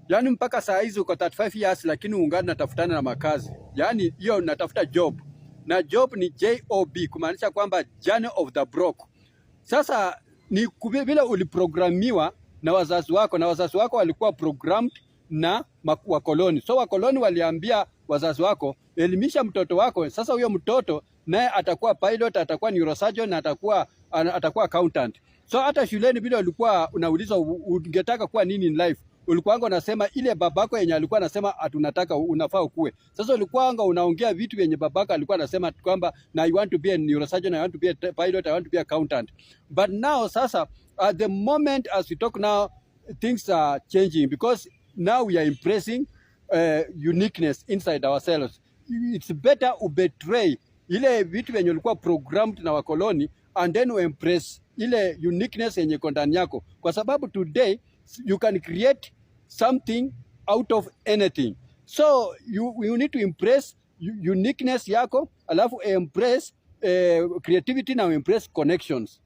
Yani mpaka saa hizi uko 35 years lakini ungana natafutana na makazi. Yani hiyo natafuta job. Na job ni JOB kumaanisha kwamba journey of the broke. Sasa ni vile uliprogramiwa na wazazi wako, na wazazi wako walikuwa programmed na wakoloni. So wakoloni waliambia wazazi wako, elimisha mtoto wako. Sasa huyo mtoto naye atakuwa pilot, atakuwa neurosurgeon, atakuwa accountant. So hata shuleni vile ulikuwa unaulizwa ungetaka kuwa nini in life, ulikuwa unasema ile babako yenye alikuwa anasema atunataka unafaa ukue. Sasa ulikuwa unaongea vitu yenye babako alikuwa anasema kwamba na I want to be a neurosurgeon, I want to be a pilot, I want to be an accountant. But now sasa at the moment as we talk now, things are changing because now we are impressing uniqueness inside ourselves. It's better ubetray ile vitu yenye ulikuwa programmed na wakoloni and then we impress ile uniqueness yenye iko ndani yako, kwa sababu today you can create something out of anything. So you need to impress uniqueness yako, alafu impress creativity na impress connections.